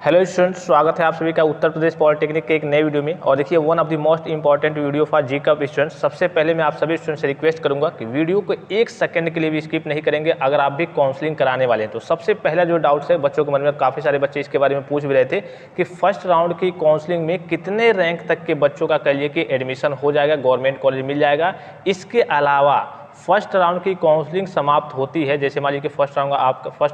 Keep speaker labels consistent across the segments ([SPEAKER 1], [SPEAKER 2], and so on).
[SPEAKER 1] Hello students, स्वागत है आप सभी का उत्तर प्रदेश पॉलिटेक्निक के एक नए वीडियो में। और देखिए one of the most important video for जीकअप स्टूडेंट्स। सबसे पहले मैं आप सभी स्टूडेंट्स से रिक्वेस्ट करूंगा कि वीडियो को एक सेकंड के लिए भी स्किप नहीं करेंगे अगर आप भी काउंसलिंग कराने वाले हैं। तो सबसे पहला जो डाउट्स है बच्चों के मन में, काफ़ी सारे बच्चे इसके बारे में पूछ भी रहे थे कि फर्स्ट राउंड की काउंसलिंग में कितने रैंक तक के बच्चों का कहिए कि एडमिशन हो जाएगा, गवर्नमेंट कॉलेज मिल जाएगा। इसके अलावा फर्स्ट राउंड की काउंसलिंग समाप्त होती है, जैसे मान लीजिए फर्स्ट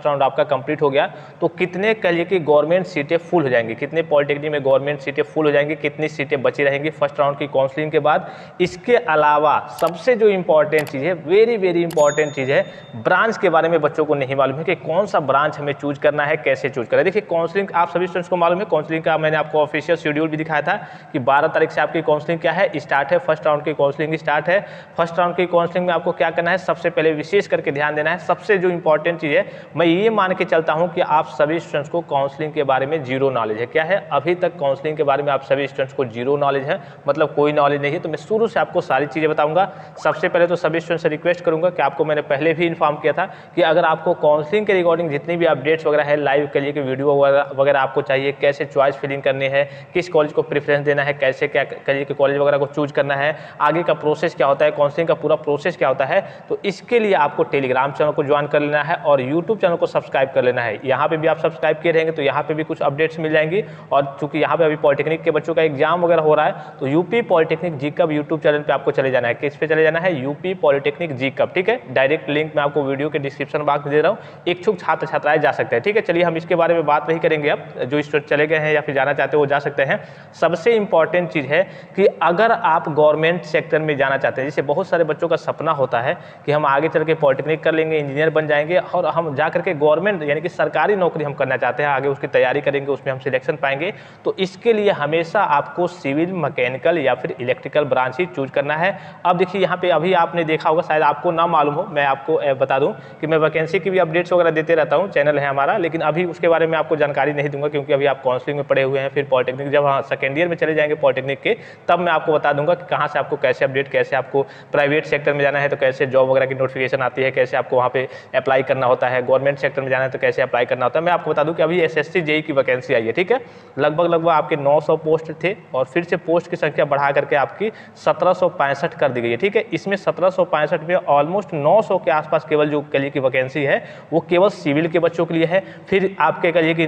[SPEAKER 1] राउंड आपका कंप्लीट हो गया, तो कितने कहिए कि गवर्नमेंट सीटें फुल हो जाएंगी, कितने पॉलिटेक्निक में गवर्नमेंट सीटें फुल हो जाएंगी, कितनी सीटें बची रहेंगी फर्स्ट राउंड की काउंसलिंग के बाद। इसके अलावा सबसे जो इंपॉर्टेंट चीज़ है, वेरी वेरी इंपॉर्टेंट चीज़ है, ब्रांच के बारे में बच्चों को नहीं मालूम है कि कौन सा ब्रांच हमें चूज करना है, कैसे चूज करना है। देखिए काउंसलिंग आप सभी स्टूडेंट्स को मालूम है, काउंसलिंग का मैंने आपको ऑफिशियल शेड्यूल भी दिखाया था कि 12 तारीख से आपकी काउंसलिंग क्या है, स्टार्ट है। फर्स्ट राउंड की काउंसलिंग स्टार्ट है। फर्स्ट राउंड की काउंसलिंग में आपको क्या करना है, सबसे पहले विशेष करके ध्यान देना है। सबसे जो इंपॉर्टेंट चीज़ है, मैं ये मान के चलता हूं कि आप सभी स्टूडेंट्स को काउंसलिंग के बारे में जीरो नॉलेज है। क्या है, अभी तक काउंसलिंग के बारे में आप सभी स्टूडेंट्स को जीरो नॉलेज है, मतलब कोई नॉलेज नहीं है। तो मैं शुरू से आपको सारी चीज़ें बताऊंगा। सबसे पहले तो सभी स्टूडेंट्स से रिक्वेस्ट करूंगा कि आपको मैंने पहले भी इन्फॉर्म किया था कि अगर आपको काउंसलिंग के रिगार्डिंग जितनी भी अपडेट्स वगैरह है, लाइव के लिए कि वीडियो वगैरह आपको चाहिए, कैसे चॉइस फिलिंग करनी है, किस कॉलेज को प्रेफरेंस देना है, कैसे क्या करिए कि कॉलेज वगैरह को चूज करना है, आगे का प्रोसेस क्या होता है, काउंसलिंग का पूरा प्रोसेस क्या होता है, तो इसके लिए आपको टेलीग्राम चैनल को ज्वाइन कर लेना है और यूट्यूब चैनल को सब्सक्राइब कर लेना है। यहाँ पे भी आप सब्सक्राइब किए रहेंगे तो यहाँ पे भी कुछ अपडेट्स मिल जाएंगी। और चूंकि यहाँ पे अभी पॉलिटेक्निक के बच्चों का एग्जाम वगैरह हो रहा है, तो यूपी पॉलिटेक्निक जीकअप यूट्यूब चैनल पे आपको चले जाना है। किस पे चले जाना है, यूपी पॉलिटेक्निक जीकअप, ठीक है। डायरेक्ट लिंक मैं आपको वीडियो के डिस्क्रिप्शन बॉक्स में दे रहा हूँ, इच्छुक छात्र छात्राएं जा सकते हैं, ठीक है। चलिए हम इसके बारे में बात नहीं करेंगे, अब जो स्टूडेंट चले गए हैं या फिर जाना चाहते हैं वो जा सकते हैं। सबसे इंपॉर्टेंट चीज़ है कि अगर आप गवर्नमेंट सेक्टर में जाना चाहते हैं, जैसे बहुत सारे बच्चों का सपना होता है कि हम आगे चल के पॉलिटेक्निक कर लेंगे, इंजीनियर बन जाएंगे और हम जा करके गवर्नमेंट यानी कि सरकारी नौकरी हम करना चाहते हैं, आगे उसकी तैयारी करेंगे, उसमें हम सिलेक्शन पाएंगे। तो इसके लिए हमेशा आपको सिविल, मैकेनिकल या फिर इलेक्ट्रिकल ब्रांच ही चूज करना है। अब देखिए यहाँ पे अभी आपने देखा होगा, शायद आपको ना मालूम हो, मैं आपको बता दूं कि मैं वैकेंसी की भी अपडेट्स वगैरह देते रहता हूँ, चैनल है हमारा, लेकिन अभी उसके बारे में आपको जानकारी नहीं दूंगा क्योंकि अभी आप काउंसलिंग में पढ़े हुए हैं। फिर पॉलिटेक्निक जब सेकेंड ईयर में चले जाएंगे पॉलिटेक्निक के, तब मैं आपको बता दूंगा कि कहाँ से आपको कैसे अपडेट, कैसे आपको प्राइवेट सेक्टर में जाना है तो कैसे जॉब वगैरह की नोटिफिकेशन आती है, कैसे आपको वहाँ पे अप्लाई करना होता है, गवर्नमेंट सेक्टर में जाना है तो कैसे अप्लाई करना होता है। मैं आपको बता दूं कि अभी एसएससी जेई की वैकेंसी आई है, ठीक है। लगभग आपके 900 पोस्ट थे और फिर से पोस्ट की संख्या बढ़ा करके आपकी 1765 कर दी गई है, ठीक है। इसमें 1765 में ऑलमोस्ट 900 के आसपास केवल जो कहिए की वैकेंसी है वो केवल सिविल के बच्चों के लिए है। फिर आपके कहिए कि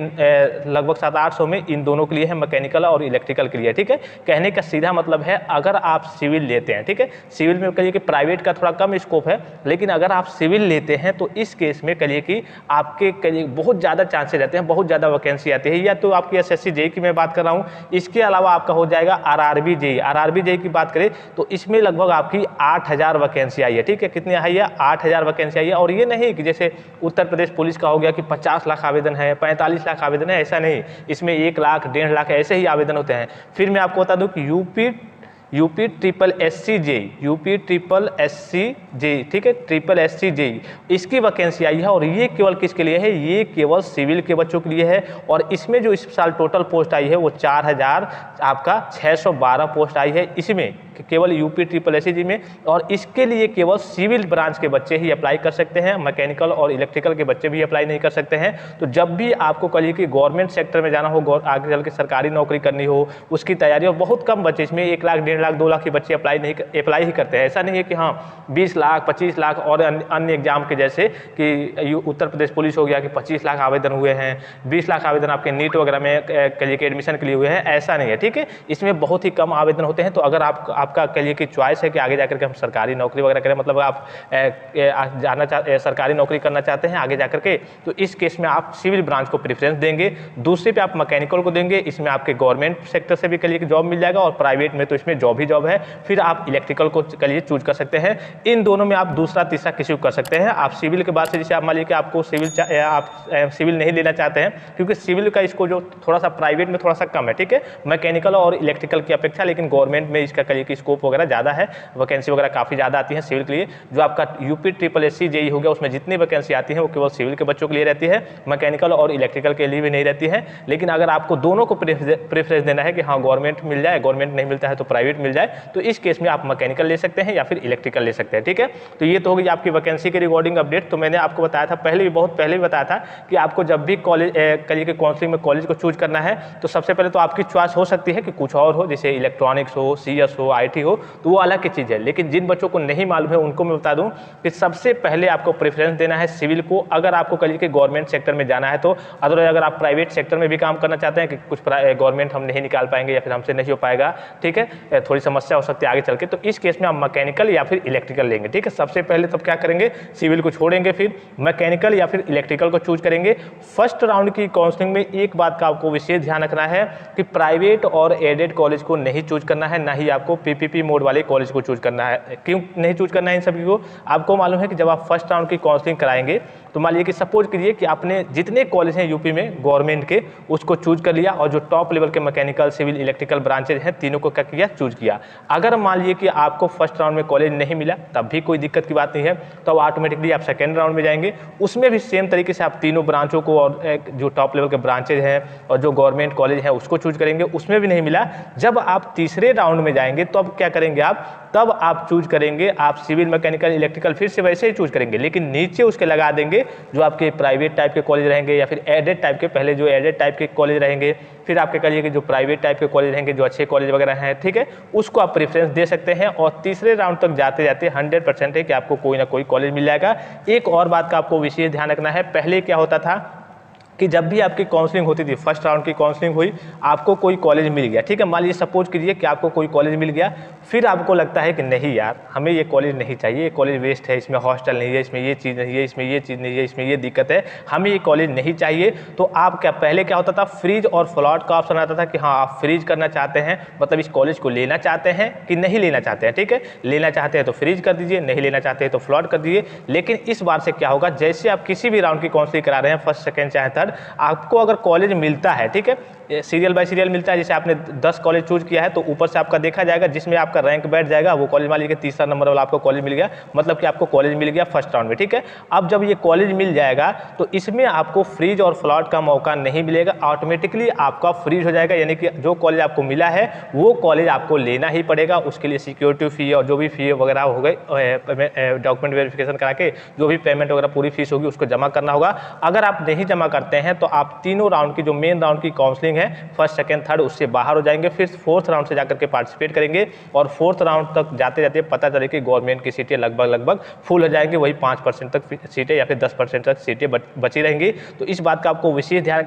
[SPEAKER 1] लगभग 700-800 में इन दोनों के लिए है, मैकेनिकल और इलेक्ट्रिकल के लिए, ठीक है। कहने का सीधा मतलब है अगर आप सिविल लेते हैं, ठीक है, सिविल में कहिए कि प्राइवेट का थोड़ा कम स्कोप है, लेकिन अगर आप सिविल लेते हैं तो इस केस में कहिए कि आपके कहिए बहुत ज़्यादा चांसेस रहते हैं, बहुत ज़्यादा वैकेंसी आती है। या तो आपकी एसएससी जेई की मैं बात कर रहा हूँ, इसके अलावा आपका हो जाएगा आरआरबी जेई। आरआरबी जेई की बात करें तो इसमें लगभग आपकी 8000 वैकेंसी आई है, ठीक है। कितनी आई है, 8000 वैकेंसी आई है। और ये नहीं कि जैसे उत्तर प्रदेश पुलिस का हो गया कि 50 लाख आवेदन है, 45 लाख आवेदन है, ऐसा नहीं। इसमें 1 लाख 1.5 लाख ऐसे ही आवेदन होते हैं। फिर मैं आपको बता दूं कि यूपी ट्रिपल एससी जेई, ठीक है, ट्रिपल एससी जेई, इसकी वैकेंसी आई है। और ये केवल किसके लिए है, ये केवल सिविल के बच्चों के लिए है। और इसमें जो इस साल टोटल पोस्ट आई है वो 4612 पोस्ट आई है इसमें, केवल यूपी ट्रिपल एससी जेई में। और इसके लिए केवल सिविल ब्रांच के बच्चे ही अप्लाई कर सकते हैं, मैकेनिकल और इलेक्ट्रिकल के बच्चे भी अप्लाई नहीं कर सकते हैं। तो जब भी आपको कहिए कि गवर्नमेंट सेक्टर में जाना हो, आगे चल के सरकारी नौकरी करनी हो, उसकी तैयारी, और बहुत कम बच्चे, इसमें 1 लाख 1.5 लाख 2 लाख के बच्चे अप्लाई ही करते हैं। ऐसा नहीं है कि हाँ 20 लाख 25 लाख और अन्य एग्जाम के जैसे कि उत्तर प्रदेश पुलिस हो गया कि 25 लाख आवेदन हुए हैं, 20 लाख आवेदन आपके नीट वगैरह में कहिए कि एडमिशन के लिए हुए हैं, ऐसा नहीं है, ठीक है। इसमें बहुत ही कम आवेदन होते हैं। तो अगर आपका कहिए कि चॉइस है कि आगे जाकर के हम सरकारी नौकरी वगैरह करें, मतलब आप सरकारी नौकरी करना चाहते हैं आगे जाकर के, तो इस केस में आप सिविल ब्रांच को प्रेफरेंस देंगे। दूसरे पे आप मैकेनिकल को देंगे, इसमें आपके गवर्नमेंट सेक्टर से भी कहिए कि जॉब मिल जाएगा और प्राइवेट में तो इसमें जॉब ही जॉब है। फिर आप इलेक्ट्रिकल को कहिए चूज कर सकते हैं। इन दोनों में आप दूसरा तीसरा किसी को कर सकते हैं। आप सिविल के बाद से जैसे आप मान लीजिए कि आपको सिविल नहीं लेना चाहते हैं क्योंकि सिविल का इसको जो थोड़ा सा प्राइवेट में थोड़ा सा कम है, ठीक है, मैकेनिकल और इलेक्ट्रिकल की अपेक्षा, लेकिन गवर्नमेंट में इसका कहिए कि की स्कोप वगैरह ज़्यादा है, वैकेंसी वगैरह काफ़ी ज़्यादा आती है सिविल के लिए। जो आपका यूपी SSC JEE हो गया उसमें जितनी वैकेंसी आती है वो केवल सिविल के बच्चों के लिए रहती है, मैकेनिकल और इलेक्ट्रिकल के लिए भी नहीं रहती है। लेकिन अगर आपको दोनों को प्रेफरेंस देना है कि हाँ गवर्नमेंट मिल जाए, गवर्नमेंट नहीं मिलता है तो प्राइवेट मिल जाए, तो इस केस में आप मैकेनिकल ले सकते हैं या फिर इलेक्ट्रिकल ले सकते हैं। ठीक है, तो ये तो होगी आपकी वैकेंसी के रिगार्डिंग अपडेट। तो मैंने आपको बताया था पहले भी, बहुत पहले भी बताया था कि आपको जब भी कॉलेज करिए कि काउंसलिंग में कॉलेज को चूज करना है तो सबसे पहले तो आपकी चॉइस हो सकती है कि कुछ और हो, जैसे इलेक्ट्रॉनिक्स हो, CS हो, IT हो, तो वो अलग की चीज़ है। लेकिन जिन बच्चों को नहीं मालूम है उनको मैं बता दूं कि सबसे पहले आपको प्रेफरेंस देना है सिविल को, अगर आपको करिए कि गवर्नमेंट सेक्टर में जाना है तो। अदरवाइज अगर आप प्राइवेट सेक्टर में भी काम करना चाहते हैं कि कुछ गवर्नमेंट हम नहीं निकाल पाएंगे या फिर हमसे नहीं हो पाएगा, ठीक है, थोड़ी समस्या हो सकती है आगे चल के, तो इस केस में आप मैकेनिकल या फिर इलेक्ट्रिकल लेंगे। ठीक है, सबसे पहले तब क्या करेंगे, सिविल को छोड़ेंगे, फिर मैकेनिकल या फिर इलेक्ट्रिकल को चूज करेंगे। फर्स्ट राउंड की काउंसलिंग में एक बात का आपको विशेष ध्यान रखना है कि प्राइवेट और एडेड कॉलेज को नहीं चूज करना है, ना ही आपको PPP मोड वाले कॉलेज को चूज करना है। क्यों नहीं चूज करना है इन सभी को, आपको मालूम है कि जब आप फर्स्ट राउंड की काउंसलिंग कराएंगे तो मान लीजिए कि सपोज कीजिए कि आपने जितने कॉलेज हैं यूपी में गवर्नमेंट के उसको चूज कर लिया और जो टॉप लेवल के मैकेनिकल, सिविल, इलेक्ट्रिकल ब्रांचेज हैं तीनों को क्या किया, चूज किया। अगर मान लीजिए कि आपको फर्स्ट राउंड में कॉलेज नहीं मिला तब भी कोई दिक्कत की बात नहीं है, तो ऑटोमेटिकली आप सेकेंड राउंड में जाएंगे, उसमें भी सेम तरीके से आप तीनों ब्रांचों को और जो टॉप लेवल के ब्रांचेज हैं और जो गवर्नमेंट कॉलेज है उसको चूज करेंगे, उसमें भी नहीं मिला। जब आप तीसरे राउंड में जाएंगे तो अब क्या करेंगे आप, तब आप चूज करेंगे आप सिविल, मैकेनिकल, इलेक्ट्रिकल फिर से वैसे ही चूज करेंगे, लेकिन नीचे उसके लगा देंगे जो आपके प्राइवेट टाइप के कॉलेज रहेंगे या फिर एडेड टाइप के, पहले जो एडेड टाइप के कॉलेज रहेंगे, फिर आपके कहिए कि जो प्राइवेट टाइप के कॉलेज रहेंगे, जो अच्छे कॉलेज वगैरह हैं, ठीक है, उसको आप प्रेफरेंस दे सकते हैं। और तीसरे राउंड तक जाते जाते 100% है कि आपको कोई ना कोई कॉलेज मिल जाएगा। एक और बात का आपको विशेष ध्यान रखना है, पहले क्या होता था कि जब भी आपकी काउंसलिंग होती थी, फर्स्ट राउंड की काउंसलिंग हुई, आपको कोई कॉलेज मिल गया, ठीक है, मान लीजिए सपोज कीजिए कि आपको कोई कॉलेज मिल गया, फिर आपको लगता है कि नहीं यार हमें ये कॉलेज नहीं चाहिए, ये कॉलेज वेस्ट है, इसमें हॉस्टल नहीं है, इसमें ये चीज़ नहीं है, इसमें ये चीज़ नहीं है, इसमें ये दिक्कत है, हमें ये कॉलेज नहीं चाहिए, तो आप क्या, पहले क्या होता था, फ्रीज और फ्लॉट का ऑप्शन आता था कि हाँ आप फ्रीज करना चाहते हैं, मतलब इस कॉलेज को लेना चाहते हैं कि नहीं लेना चाहते हैं। ठीक है, लेना चाहते हैं तो फ्रीज कर दीजिए, नहीं लेना चाहते हैं तो फ्लॉट कर दीजिए। लेकिन इस बार से क्या होगा, जैसे आप किसी भी राउंड की काउंसलिंग करा रहे हैं, फर्स्ट, सेकंड चाहे थर्ड, आपको अगर कॉलेज मिलता है, ठीक है, सीरियल बाय सीरियल मिलता है, जैसे आपने 10 कॉलेज चूज किया है तो ऊपर से आपका देखा जाएगा जिसमें आपका रैंक बैठ जाएगा वो कॉलेज, मान लीजिए तीसरा नंबर वाला आपको कॉलेज मिल गया, मतलब कि आपको कॉलेज मिल गया फर्स्ट राउंड में। ठीक है, अब जब ये कॉलेज मिल जाएगा तो इसमें आपको फ्रीज और फ्लॉट का मौका नहीं मिलेगा, ऑटोमेटिकली आपका फ्रीज हो जाएगा, यानी कि जो कॉलेज आपको मिला है वो कॉलेज आपको लेना ही पड़ेगा। उसके लिए सिक्योरिटी फी और जो भी फी वगैरह हो गई, डॉक्यूमेंट वेरिफिकेशन करा के जो भी पेमेंट वगैरह पूरी फीस होगी उसको जमा करना होगा। अगर आप नहीं जमा करते हैं तो आप तीनों राउंड की जो मेन राउंड की काउंसलिंग है, फर्स्ट, सेकंड, थर्ड, उससे बाहर हो जाएंगे, फिर फोर्थ राउंड से जाकर के पार्टिसिपेट करेंगे और फोर्थ राउंड तक जाते जाते पता चले कि गवर्नमेंट की सीटें लगभग फुल हो जाएंगी, वही 5% तक सीटें या फिर 10% तक सीटें बची रहेंगी। तो इस बात का आपको विशेष ध्यान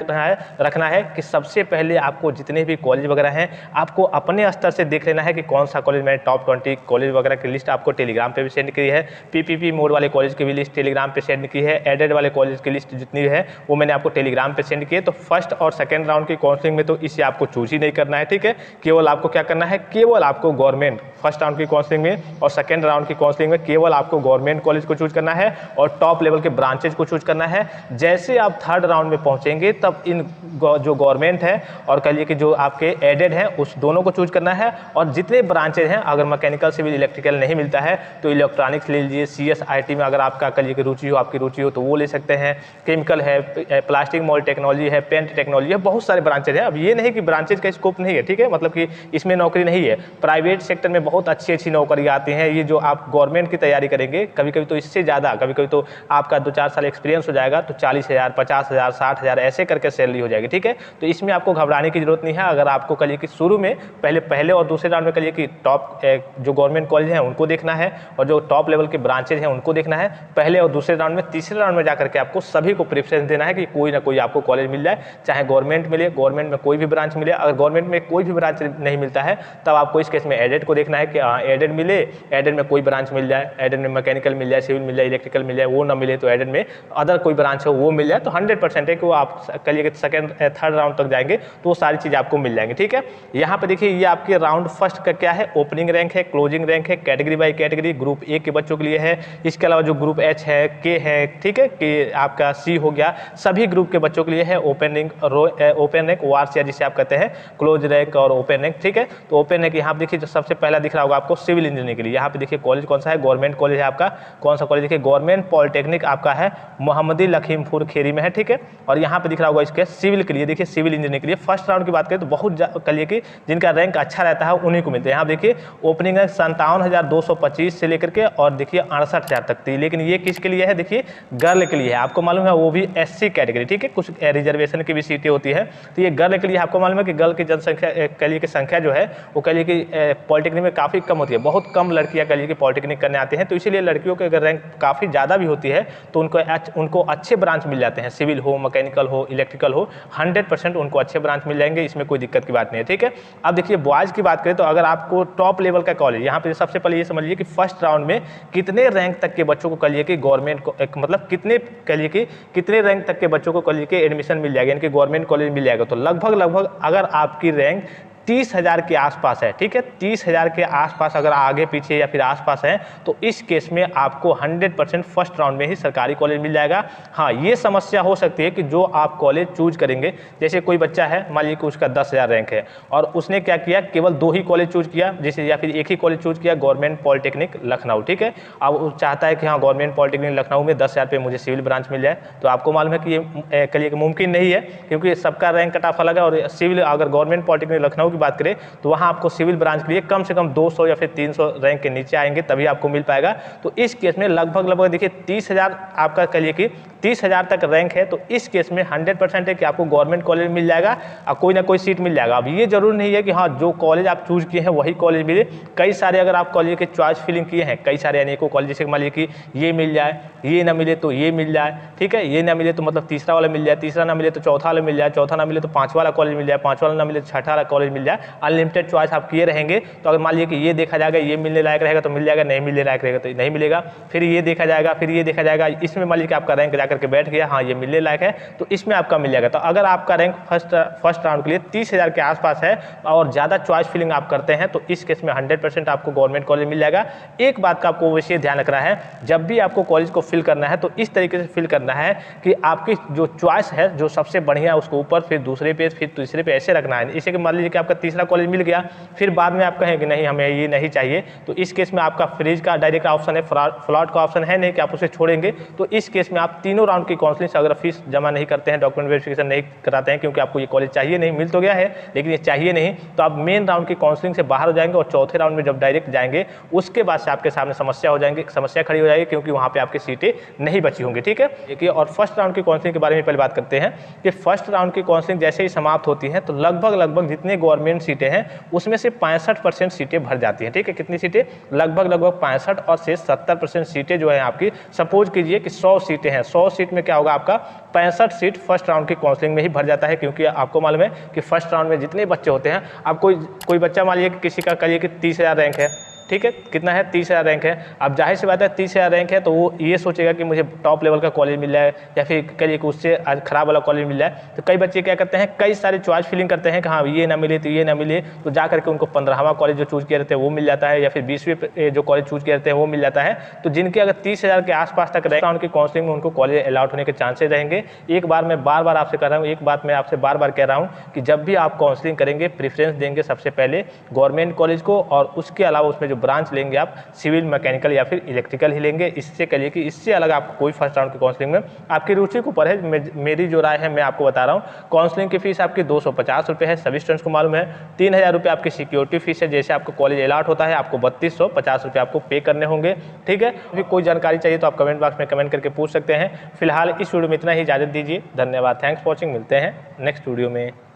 [SPEAKER 1] रखना है कि सबसे पहले आपको जितने भी कॉलेज वगैरह हैं आपको अपने स्तर से देख लेना है कि कौन सा कॉलेज, मैंने टॉप 20 कॉलेज वगैरह की लिस्ट आपको टेलीग्राम पे भी सेंड की है, PPP मोड वाले कॉलेज की भी लिस्ट टेलीग्राम पे सेंड की है, एडेड वाले कॉलेज की लिस्ट जितनी है वो मैंने आपको टेलीग्राम पे सेंड की है। तो फर्स्ट और सेकंड राउंड की काउंसलिंग में तो इसे आपको चूज ही नहीं करना है। ठीक है, केवल आपको क्या करना है, केवल आपको गवर्नमेंट, फर्स्ट राउंड की काउंसलिंग में और सेकंड राउंड की काउंसलिंग में केवल आपको गवर्नमेंट कॉलेज को चूज करना है और टॉप लेवल के ब्रांचेज को चूज करना है। जैसे आप थर्ड राउंड में पहुंचेंगे तब इन जो गवर्नमेंट है और कहिए कि जो आपके एडेड हैं उस दोनों को चूज करना है, और जितने ब्रांचेज हैं, अगर मैकेनिकल, सिविल, इलेक्ट्रिकल नहीं मिलता है तो इलेक्ट्रॉनिक्स ले लीजिए, CS, IT में अगर आपका कहिए कि रुचि हो, आपकी रुचि हो तो वो ले सकते हैं, केमिकल है, प्लास्टिक मोल्ड टेक्नोलॉजी है, पेंट टेक्नोलॉजी है, बहुत सारे ब्रांचेज हैं। अब ये नहीं कि ब्रांचेज का स्कोप नहीं है, ठीक है, मतलब कि इसमें नौकरी नहीं है, प्राइवेट सेक्टर में बहुत अच्छी नौकरियां आती हैं। ये जो आप गवर्नमेंट की तैयारी करेंगे, कभी कभी तो इससे ज़्यादा, कभी कभी तो आपका 2-4 साल एक्सपीरियंस हो जाएगा तो 40,000, 50,000, 60,000 ऐसे करके सैलरी हो जाएगी। ठीक है, तो इसमें आपको घबराने की जरूरत नहीं है। अगर आपको कहिए कि शुरू में पहले और दूसरे राउंड में कहिए कि टॉप जो गवर्नमेंट कॉलेज हैं उनको देखना है और जो टॉप लेवल के ब्रांचेज हैं उनको देखना है पहले और दूसरे राउंड में। तीसरे राउंड में जाकर के आपको सभी को प्रेफरेंस देना है कि कोई ना कोई आपको कॉलेज मिल जाए, चाहे गवर्नमेंट मिले, गवर्नमेंट में कोई भी ब्रांच मिले। अगर गवर्नमेंट में कोई भी ब्रांच नहीं मिलता है तब आपको इस केस में एडेड को देखना है कि एडेड मिले, एडेड में कोई ब्रांच मिल जाए, एडेड में मैकेनिकल मिल जाए, सिविल मिल जाए, इलेक्ट्रिकल मिल जाए, वो ना मिले तो एडेड में अदर कोई ब्रांच हो वो मिल जाए, तो 100% है कि वो आप कहिए कि सेकंड थर्ड राउंड तक जाएंगे तो वो सारी चीज़ आपको मिल जाएंगी। ठीक है, यहाँ पे देखिए ये आपके राउंड फर्स्ट का क्या है, ओपनिंग रैंक है, क्लोजिंग रैंक है, category by category, group A के बच्चों के लिए है, इसके अलावा जो ग्रुप H है, K है, ठीक है, कि आपका C हो गया, सभी ग्रुप ग्रुप के बच्चों के लिए है ओपन रैंक वार्स या जिसे आप कहते हैं क्लोज रैंक और ओपन रैंक, ठीक है। तो ओपन रैंक यहाँ पे देखिए जो सबसे पहला दिख रहा होगा आपको सिविल इंजीनियरिंग के लिए, यहाँ पे देखिए कॉलेज कौन सा है, गवर्नमेंट कॉलेज है आपका। कौन सा कॉलेज देखिए, गवर्नमेंट पॉलिटेक्निक आपका है मोहम्मदी लखीमपुर खेरी में है, ठीक है। और यहाँ पे दिख रहा होगा इसके सिविल के लिए, देखिए सिविल इंजीनियरिंग के लिए फर्स्ट राउंड की बात करें तो बहुत कहिए कि जिनका रैंक अच्छा रहता है उन्हीं को मिलते हैं। यहाँ देखिए ओपनिंग रैंक 57,225 से लेकर के और देखिए 68,000 तक थी, लेकिन ये किसके लिए है, देखिए गर्ल के लिए है। आपको मालूम है वो भी SC कैटेगरी, ठीक है, कुछ रिजर्वेशन की भी सीटें होती है, तो ये गर्ल के लिए आपको मालूम है कि गर्ल की जनसंख्या कहिए की संख्या जो है वो कहिए कि पॉलिटेक्निक में काफ़ी कम होती है, बहुत कम लड़कियाँ कहिए कि पॉलिटेक्निक करने आती हैं। तो इसीलिए लड़कियों के अगर रैंक काफ़ी ज़्यादा भी होती है तो उनको अच्छे ब्रांच मिल जाते हैं, सिविल हो, मैकेनिकल हो, इलेक्ट्रिकल हो, 100% उनको अच्छे ब्रांच मिल जाएंगे, इसमें कोई दिक्कत की बात नहीं है, ठीक है। अब देखिए बॉयज़ की बात करें तो अगर आपको टॉप लेवल का कॉलेज, यहाँ पे सबसे पहले ये समझ लीजिए कि फर्स्ट राउंड में कितने रैंक तक के बच्चों को कहिए कि गवर्नमेंट को मतलब कितने रैंक तक के बच्चों को कहिए कि एडमिशन मिल जाएगा, यानी कि गवर्नमेंट कॉलेज मिल जाएगा। तो लगभग अगर आपकी रैंक 30,000 के आसपास है, ठीक है, 30,000 के आसपास अगर आगे पीछे या फिर आसपास है तो इस केस में आपको 100% फर्स्ट राउंड में ही सरकारी कॉलेज मिल जाएगा। हाँ, ये समस्या हो सकती है कि जो आप कॉलेज चूज करेंगे, जैसे कोई बच्चा है मान लीजिए कि उसका 10,000 रैंक है और उसने क्या किया, केवल 2 ही कॉलेज चूज किया, जैसे या फिर एक ही कॉलेज चूज किया, गवर्नमेंट पॉलिटेक्निक लखनऊ, ठीक है। अब वो चाहता है कि हाँ गवर्नमेंट पॉलिटेक्निक लखनऊ में 10,000 पे मुझे सिविल ब्रांच मिल जाए, तो आपको मालूम है कि ये कहिए कि मुमकिन नहीं है, क्योंकि सबका रैंक कट ऑफ अलग है। और सिविल अगर गवर्नमेंट पॉलिटेक्निक लखनऊ की बात करें तो वहाँ आपको सिविल ब्रांच के लिए कम से कम 200 या फिर 300 रैंक के नीचे आएंगे तभी आपको मिल पाएगा। तो इस केस में लगभग देखिए 30,000 आपका कहिए कि 30,000 तक रैंक है, तो इस केस में 100% है कि आपको गवर्नमेंट कॉलेज मिल जाएगा और कोई ना कोई सीट मिल जाएगा। अब ये जरूर नहीं है कि हाँ जो कॉलेज आप चूज किए हैं वही कॉलेज मिले, कई सारे अगर आप कॉलेज के चॉइस फिलिंग किए हैं, कई सारे अनेकों कॉलेज, जैसे मान लीजिए कि ये मिल जाए, ये ना मिले तो ये मिल जाए, ठीक है, ये ना मिले तो मतलब तीसरा वाला मिल जाए, तीसरा ना मिले तो चौथा वाला मिल जाए, चौथा ना मिले तो 5वां वाला कॉलेज मिल जाए, 5वां वाला ना मिले तो 6ठा वाला कॉलेज मिल जाए। अनलिमिटेड चॉइस आप किए रहेंगे, तो अगर मान लीजिए कि ये देखा जाएगा ये मिलने लायक रहेगा तो मिल जाएगा, नहीं मिलने लायक रहेगा तो नहीं मिलेगा, फिर ये देखा जाएगा, फिर ये देखा जाएगा, इसमें मान लीजिए कि आपका रैंक जाकर के बैठ गया, हाँ ये मिलने लायक है तो इसमें आपका मिल जाएगा। तो अगर आपका रैंक फर्स्ट राउंड के लिए 30,000 के आसपास है और ज़्यादा चॉइस फिलिंग आप करते हैं तो इस केस में 100% आपको गवर्नमेंट कॉलेज मिल जाएगा। एक बात का आपको वैसे ध्यान रखना है, जब भी आपको कॉलेज को फिल करना है तो इस तरीके से फिल करना है कि आपकी जो चॉइस है जो सबसे बढ़िया है उसको ऊपर, फिर दूसरे पे, फिर तीसरे पे ऐसे रखना है। इसे कि मान लीजिए कि आपका तीसरा कॉलेज मिल गया, फिर बाद में आप कहें कि नहीं हमें ये नहीं चाहिए, तो इस केस में आपका फ्रीज का डायरेक्ट ऑप्शन है, फ्लॉट का ऑप्शन है नहीं कि आप उसे छोड़ेंगे। तो इस केस में आप तीनों राउंड की काउंसलिंग से अगर फीस जमा नहीं करते हैं, डॉक्यूमेंट वेरिफिकेशन नहीं कराते हैं, क्योंकि आपको ये कॉलेज चाहिए नहीं, मिल तो गया है लेकिन ये चाहिए नहीं, तो आप मेन राउंड की काउंसलिंग से बाहर हो जाएंगे और चौथे राउंड में जब डायरेक्ट जाएंगे उसके बाद से आपके सामने समस्या खड़ी हो जाएगी, क्योंकि वहाँ पे आपकी सीटें नहीं बची होंगी, ठीक है। देखिए, और फर्स्ट राउंड की काउंसलिंग के बारे में पहले बात करते हैं कि फर्स्ट राउंड की काउंसलिंग जैसे ही समाप्त होती है तो लगभग जितने गवर्नमेंट सीटें हैं उसमें से 65% सीटें भर जाती हैं, ठीक है। कितनी सीटें? लगभग 65 और से 70% सीटें जो है आपकी, सपोज कीजिए कि 100 सीटें हैं, 100 सीट में क्या होगा आपका 65 सीट फर्स्ट राउंड की काउंसलिंग में ही भर जाता है, क्योंकि आपको मालूम है कि फर्स्ट राउंड में जितने बच्चे होते हैं, अब कोई बच्चा मान लीजिए कि किसी का कहिए कि 30,000 रैंक है, ठीक है, कितना है 30,000 रैंक है। अब जाहिर सी बात है 30,000 रैंक है तो वो ये सोचेगा कि मुझे टॉप लेवल का कॉलेज मिल जाए या फिर कहिए कि उससे खराब वाला कॉलेज मिल जाए। तो कई बच्चे क्या करते हैं, कई सारे चॉइस फिलिंग करते हैं कि हाँ ये ना मिले तो ये ना मिले, तो जा करके उनको 15वां कॉलेज जो चूज किए रहते हैं वो मिल जाता है, या फिर 20वें जो कॉलेज चूज किए रहते हैं वो मिल जाता है। तो जिनके अगर 30,000 के आसपास तक रैंक उनकी काउंसलिंग में उनको कॉलेज अलाउट होने के चांसेस रहेंगे। एक बार मैं बार आपसे कह रहा हूँ, एक बात मैं आपसे बार कह रहा हूँ कि जब भी आप काउंसलिंग करेंगे प्रेफरेंस देंगे सबसे पहले गवर्नमेंट कॉलेज को, और उसके अलावा उसमें जो ब्रांच लेंगे आप सिविल, मैकेनिकल या फिर इलेक्ट्रिकल ही लेंगे। इससे कहिए कि इससे अलग आपको कोई फर्स्ट राउंड की काउंसलिंग में आपकी रुचि के ऊपर है। मेरी जो राय है मैं आपको बता रहा हूँ। काउंसलिंग की फीस आपकी 250 रुपये है, सभी स्टूडेंट्स को मालूम है। 3,000 रुपये आपकी सिक्योरिटी फीस है, जैसे आपको कॉलेज अलॉट होता है आपको 3250 रुपये आपको पे करने होंगे, ठीक है। फिर कोई जानकारी चाहिए तो आप कमेंट बॉक्स में कमेंट करके पूछ सकते हैं। फिलहाल इस वीडियो में इतना ही, इजाजत दीजिए, धन्यवाद, थैंक्स फॉर वॉचिंग, मिलते हैं नेक्स्ट वीडियो में।